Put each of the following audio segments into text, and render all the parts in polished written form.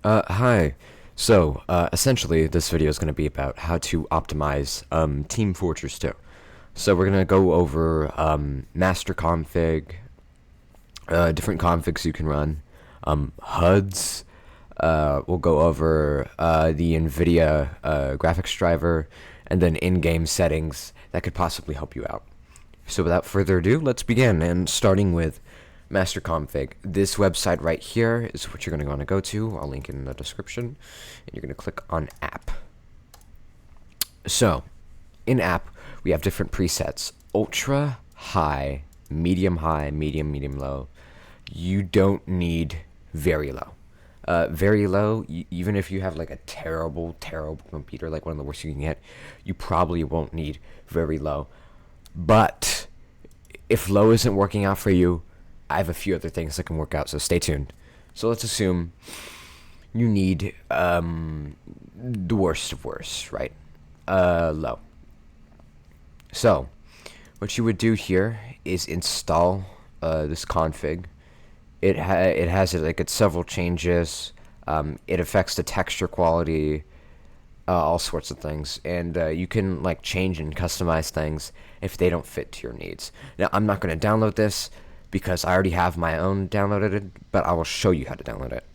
Hi. Essentially, this video is going to be about how to optimize Team Fortress 2. So we're going to go over master config, different configs you can run, HUDs. We'll go over the NVIDIA graphics driver, and then in-game settings that could possibly help you out. So without further ado, let's begin. And starting with master config, this website right here is what you're going to want to go to. I'll link it in the description, and you're going to click on app. So in app, we have different presets: ultra, high, medium, medium, low. You don't need very low. Very low, even if you have like a terrible computer, like one of the worst you can get, you probably won't need very low. But if low isn't working out for you, I have a few other things that can work out, so stay tuned. So let's assume you need the worst of worst, right? Low. So what you would do here is install this config. It has like it's several changes. It affects the texture quality, all sorts of things, and you can like change and customize things if they don't fit to your needs. Now I'm not going to download this because I already have my own downloaded, but I will show you how to download it.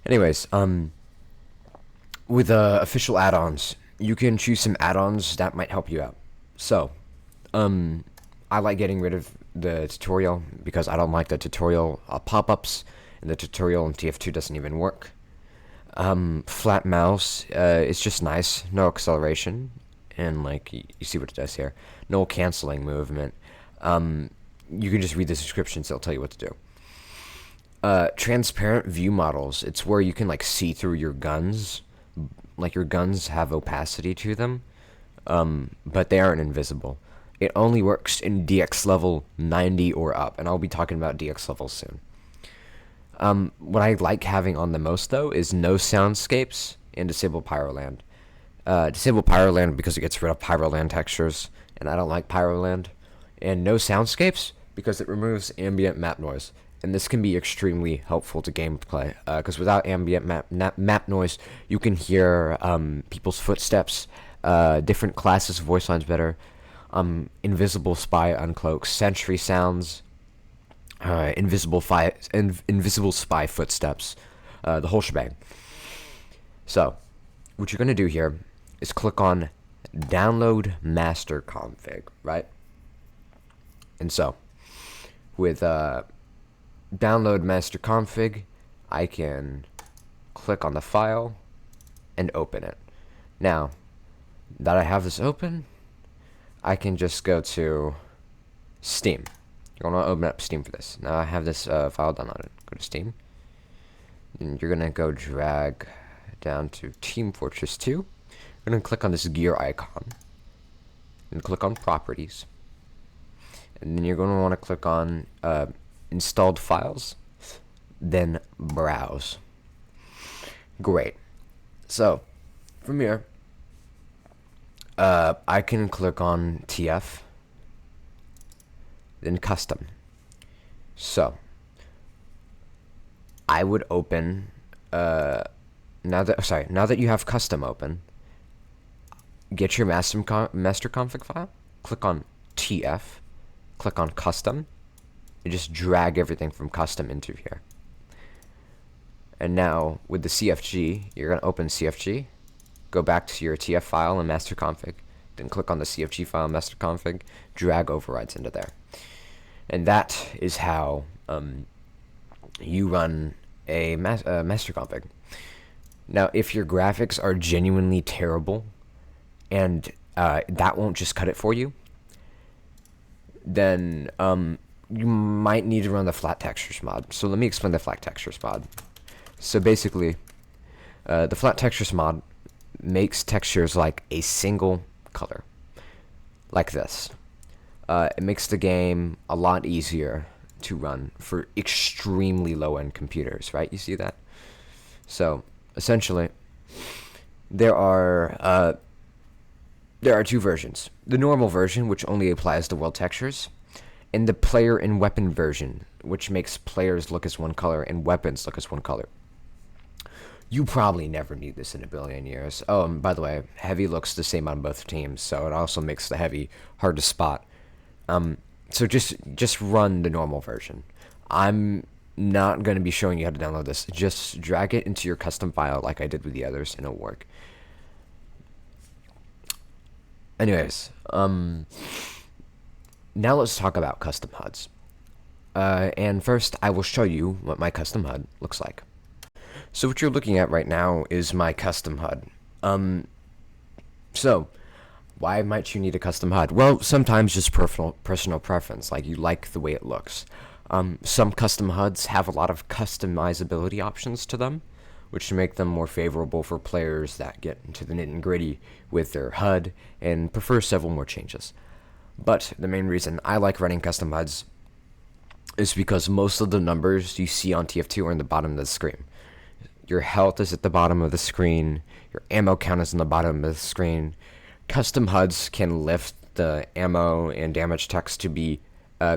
Anyways, with official add-ons, you can choose some add-ons that might help you out. So, I like getting rid of the tutorial because I don't like the tutorial pop-ups, and the tutorial in TF2 doesn't even work. Flat mouse is just nice, no acceleration, and like you see what it does here, no canceling movement. You can just read the descriptions; they'll tell you what to do. Transparent view models, it's where you can like see through your guns, like your guns have opacity to them, but they aren't invisible. It only works in DX level 90 or up, and I'll be talking about DX levels soon. What I like having on the most, though, is no soundscapes and disable Pyroland. Disable Pyroland because it gets rid of Pyroland textures, and I don't like Pyroland. And no soundscapes because it removes ambient map noise. And this can be extremely helpful to gameplay, because without ambient map noise, you can hear people's footsteps, different classes' voice lines better, invisible spy uncloaks, sentry sounds, invisible spy footsteps, the whole shebang. So, what you're going to do here is click on download master config, right? And so, with download master config, I can click on the file and open it. Now that I have this open, I can just go to Steam. You're going to open up Steam for this. Now I have this file downloaded. Go to Steam. And you're going to go drag down to Team Fortress 2. You're going to click on this gear icon. And click on Properties. And then you're going to want to click on Installed Files. Then Browse. Great. So, from here, I can click on TF, then Custom. So, I would open, now that you have Custom open, get your master config file, click on TF, click on Custom, and just drag everything from Custom into here. And now, with the CFG, you're going to open CFG, go back to your TF file and master config, then click on the CFG file master config, drag overrides into there. And that is how you run a master config. Now, if your graphics are genuinely terrible, and that won't just cut it for you, then you might need to run the flat textures mod. So let me explain the flat textures mod. So basically, the flat textures mod makes textures like a single color, like this. It makes the game a lot easier to run for extremely low-end computers, right? You see that? So essentially, there are two versions: the normal version, which only applies to world textures, and the player and weapon version, which makes players look as one color and weapons look as one color. You probably never need this in a billion years. Oh, and by the way, heavy looks the same on both teams, so it also makes the heavy hard to spot. So just run the normal version. I'm not going to be showing you how to download this. Just drag it into your custom file like I did with the others, and it'll work. Anyways, now let's talk about custom HUDs. And first, I will show you what my custom HUD looks like. So what you're looking at right now is my custom HUD. So why might you need a custom HUD? Well, sometimes just personal preference, like you like the way it looks. Some custom HUDs have a lot of customizability options to them, which make them more favorable for players that get into the nitty-gritty with their HUD and prefer several more changes. But the main reason I like running custom HUDs is because most of the numbers you see on TF2 are in the bottom of the screen. Your health is at the bottom of the screen, your ammo count is in the bottom of the screen. Custom HUDs can lift the ammo and damage text to be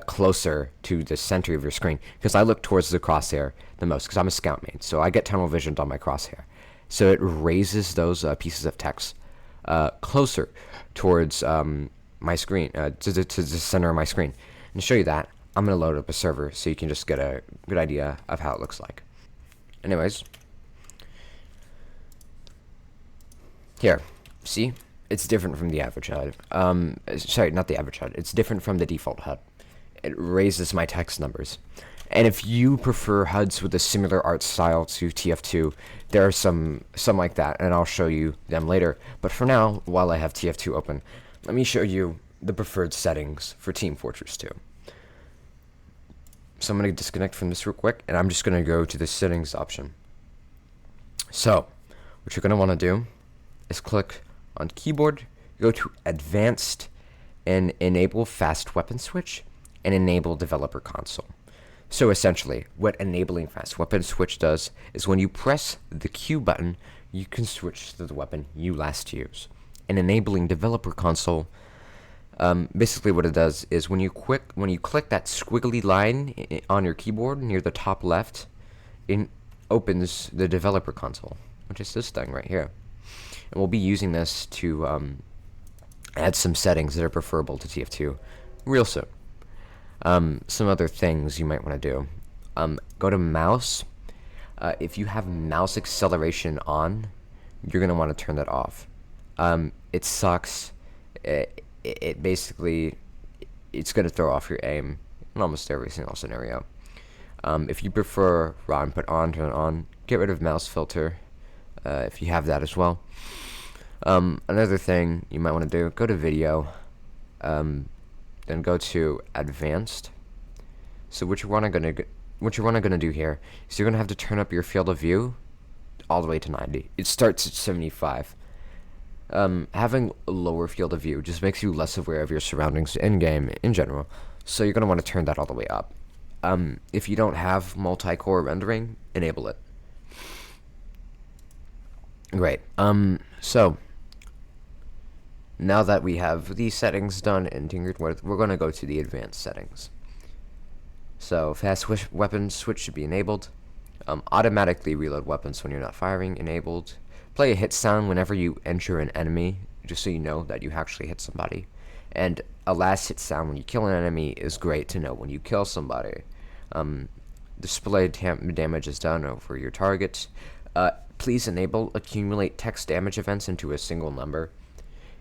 closer to the center of your screen, because I look towards the crosshair the most, because I'm a scout main, so I get tunnel visioned on my crosshair. So it raises those pieces of text closer towards my screen, to the center of my screen. And to show you that, I'm going to load up a server so you can just get a good idea of how it looks like. Anyways, here, see? It's different from the average HUD. Sorry, not the average HUD. It's different from the default HUD. It raises my text numbers. And if you prefer HUDs with a similar art style to TF2, there are some like that, and I'll show you them later. But for now, while I have TF2 open, let me show you the preferred settings for Team Fortress 2. So I'm going to disconnect from this real quick, and I'm just going to go to the settings option. So, what you're going to want to do is click on keyboard, go to advanced, and enable fast weapon switch, and enable developer console. So essentially, what enabling fast weapon switch does is when you press the Q button, you can switch to the weapon you last used. And enabling developer console, basically what it does is when you click that squiggly line on your keyboard near the top left, it opens the developer console, which is this thing right here. And we'll be using this to add some settings that are preferable to TF2 real soon. Some other things you might want to do. Go to mouse. If you have mouse acceleration on, you're going to want to turn that off. It sucks. It basically, it's going to throw off your aim in almost every single scenario. If you prefer raw input on, turn it on. Get rid of mouse filter if you have that as well. Another thing you might want to do, go to video, then go to advanced. So what you're going to do here is you're going to have to turn up your field of view all the way to 90. It starts at 75. Having a lower field of view just makes you less aware of your surroundings in game in general, so you're going to want to turn that all the way up. If you don't have multi-core rendering, enable it. Great. So now that we have these settings done and tinkered with, we're going to go to the advanced settings. So fast weapon switch should be enabled. Automatically reload weapons when you're not firing, enabled. Play a hit sound whenever you enter an enemy, just so you know that you actually hit somebody. And a last hit sound when you kill an enemy is great to know when you kill somebody. Display damage is done over your target. Please enable accumulate text damage events into a single number.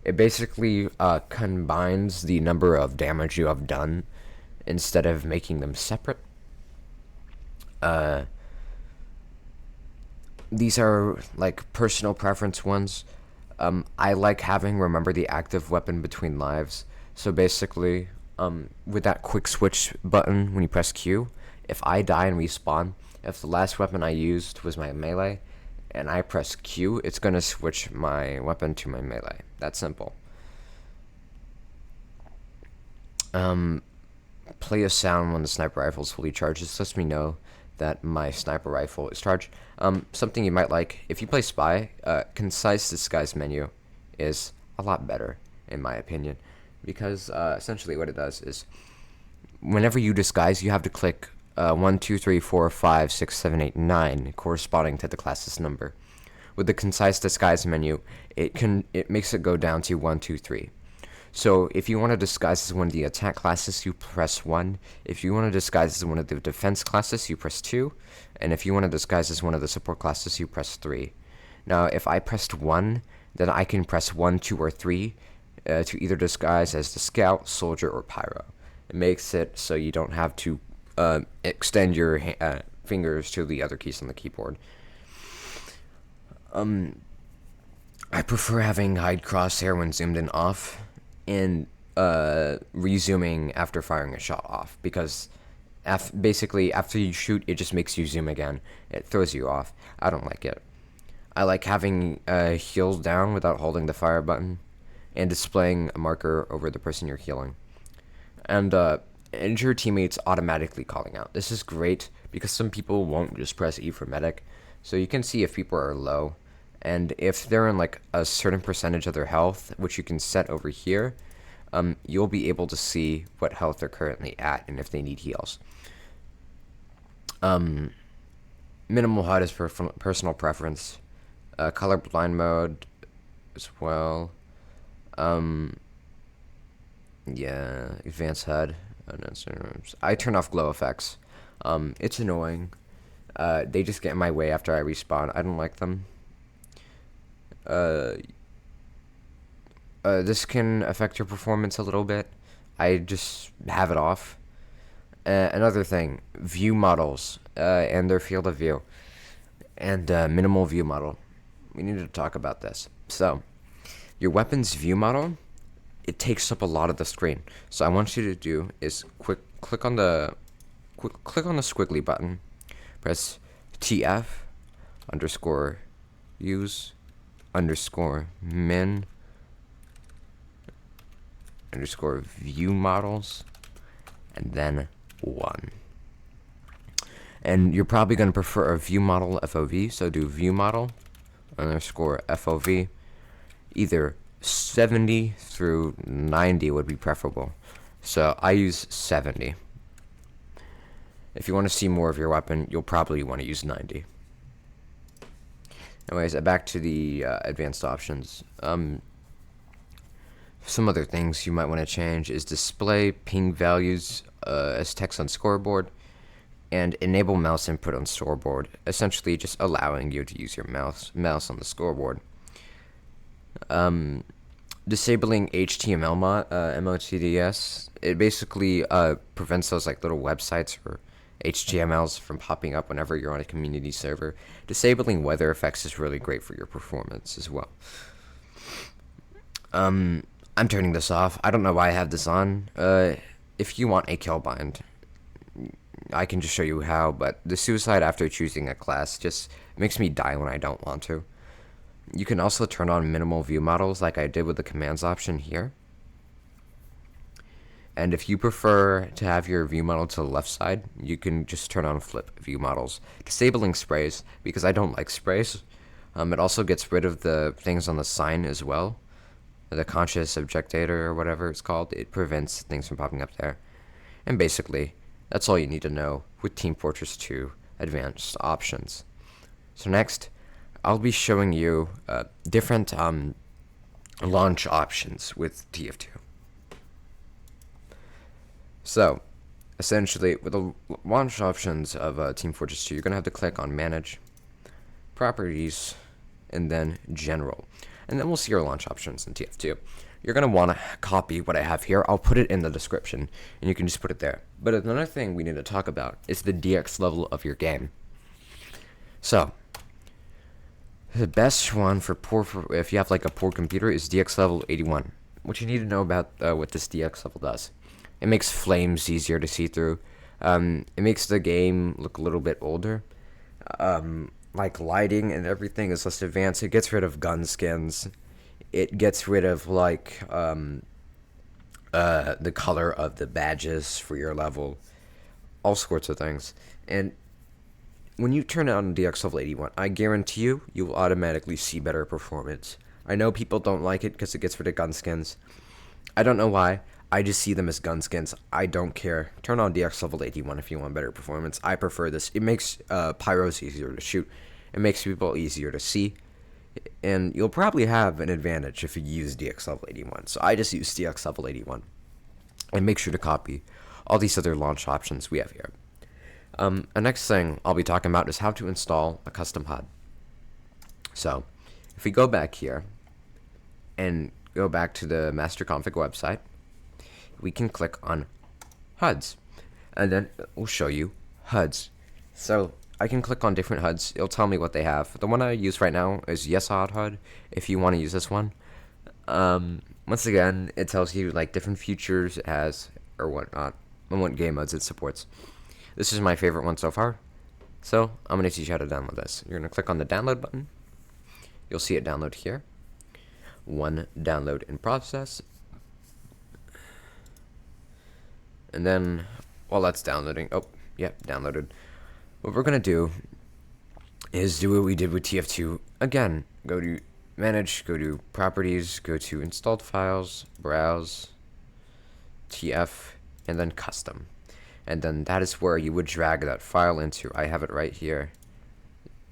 It basically combines the number of damage you have done instead of making them separate. These are like personal preference ones. I like having remember the active weapon between lives. So basically, with that quick switch button when you press Q, if I die and respawn, if the last weapon I used was my melee, and I press Q, it's going to switch my weapon to my melee. That's simple. Play a sound when the sniper rifle is fully charged. This lets me know that my sniper rifle is charged. Something you might like, if you play Spy, concise disguise menu is a lot better, in my opinion, because essentially what it does is whenever you disguise, you have to click 1, 2, 3, 4, 5, 6, 7, 8, 9, corresponding to the class's number. With the concise disguise menu, it makes it go down to 1, 2, 3. So if you want to disguise as one of the attack classes, you press 1. If you want to disguise as one of the defense classes, you press 2. And if you want to disguise as one of the support classes, you press 3. Now, if I pressed 1, then I can press 1, 2, or 3 to either disguise as the scout, soldier, or pyro. It makes it so you don't have to extend your fingers to the other keys on the keyboard. I prefer having hide crosshair when zoomed in off, and resuming after firing a shot off, because basically after you shoot, it just makes you zoom again. It throws you off. I don't like it. I like having heals down without holding the fire button, and displaying a marker over the person you're healing. And your teammates automatically calling out. This is great because some people won't just press E for medic, so you can see if people are low. And if they're in like a certain percentage of their health, which you can set over here, you'll be able to see what health they're currently at and if they need heals. Minimal HUD is for personal preference. Colorblind mode as well. Yeah, advanced HUD. I turn off glow effects. It's annoying. They just get in my way after I respawn. I don't like them. This can affect your performance a little bit. I just have it off. Another thing, view models and their field of view, and minimal view model. We need to talk about this. So, your weapon's view model, it takes up a lot of the screen. So I want you to do is click on the squiggly button, press TF underscore use underscore min underscore view models, and then 1. And you're probably going to prefer a view model FOV, so do view model underscore FOV. Either 70 through 90 would be preferable, so I use 70. If you want to see more of your weapon, you'll probably want to use 90. Anyways, back to the advanced options. Some other things you might want to change is display ping values as text on scoreboard, and enable mouse input on scoreboard, essentially just allowing you to use your mouse on the scoreboard. Disabling HTML MOTDS, it basically prevents those like little websites or HTMLs from popping up whenever you're on a community server. Disabling weather effects is really great for your performance as well. I'm turning this off. I don't know why I have this on. If you want a kill bind, I can just show you how, but the suicide after choosing a class just makes me die when I don't want to. You can also turn on minimal view models like I did with the commands option here. And if you prefer to have your view model to the left side, you can just turn on flip view models. Disabling sprays, because I don't like sprays. It also gets rid of the things on the sign as well. The conscious objectator or whatever it's called. It prevents things from popping up there. And basically, that's all you need to know with Team Fortress 2 advanced options. So next, I'll be showing you different launch options with TF2. So, essentially, with the launch options of Team Fortress 2, you're going to have to click on Manage, Properties, and then General. And then we'll see your launch options in TF2. You're going to want to copy what I have here. I'll put it in the description, and you can just put it there. But another thing we need to talk about is the DX level of your game. So, the best one for if you have like a poor computer is DX level 81. What you need to know about what this DX level does. It makes flames easier to see through. It makes the game look a little bit older. Like lighting and everything is less advanced. It gets rid of gun skins. It gets rid of like the color of the badges for your level. All sorts of things. And when you turn on DX level 81, I guarantee you will automatically see better performance. I know people don't like it because it gets rid of gun skins. I don't know why. I just see them as gun skins. I don't care. Turn on DX level 81 if you want better performance. I prefer this. It makes pyros easier to shoot. It makes people easier to see. And you'll probably have an advantage if you use DX level 81. So I just use DX level 81. And make sure to copy all these other launch options we have here. The next thing I'll be talking about is how to install a custom HUD. So if we go back here and go back to the master config website, we can click on HUDs, and then it will show you HUDs. So I can click on different HUDs. It'll tell me what they have. The one I use right now is YesOdd HUD. If you want to use this one, once again, it tells you like different features it has or whatnot, and what game modes it supports. This is my favorite one so far. So I'm going to teach you how to download this. You're going to click on the download button. You'll see it download here. One download in process. And then while that's downloading, downloaded. What we're going to do is do what we did with TF2. Again, go to manage, go to properties, go to installed files, browse, TF, and then custom. And then that is where you would drag that file into. I have it right here,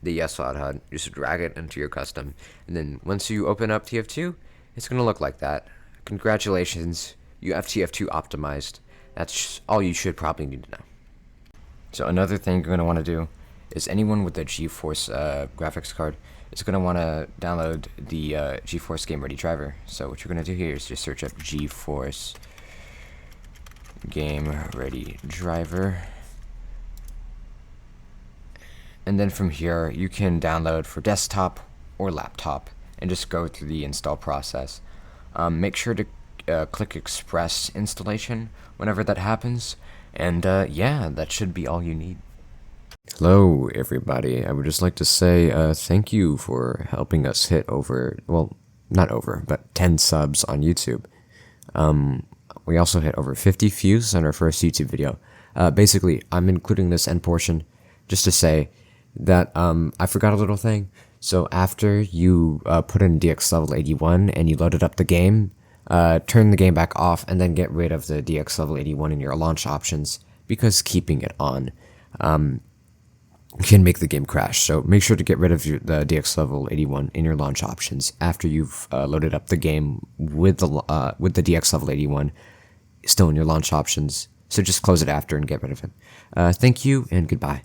the YesOdd HUD. You just drag it into your custom. And then once you open up TF2, it's going to look like that. Congratulations, you have TF2 optimized. That's all you should probably need to know. So another thing you're going to want to do is anyone with a GeForce graphics card is going to want to download the GeForce Game Ready driver. So what you're going to do here is just search up GeForce Game Ready driver. And then from here, you can download for desktop or laptop and just go through the install process. Make sure to click Express installation whenever that happens. And yeah, that should be all you need. Hello, everybody. I would just like to say thank you for helping us hit over, well, not over, but 10 subs on YouTube. We also hit over 50 views on our first YouTube video. Basically, I'm including this end portion just to say that I forgot a little thing. So after you put in DX level 81 and you loaded up the game, turn the game back off and then get rid of the DX level 81 in your launch options, because keeping it on can make the game crash. So make sure to get rid of the DX level 81 in your launch options after you've loaded up the game with the DX level 81 still in your launch options. So just close it after and get rid of it. Thank you and goodbye.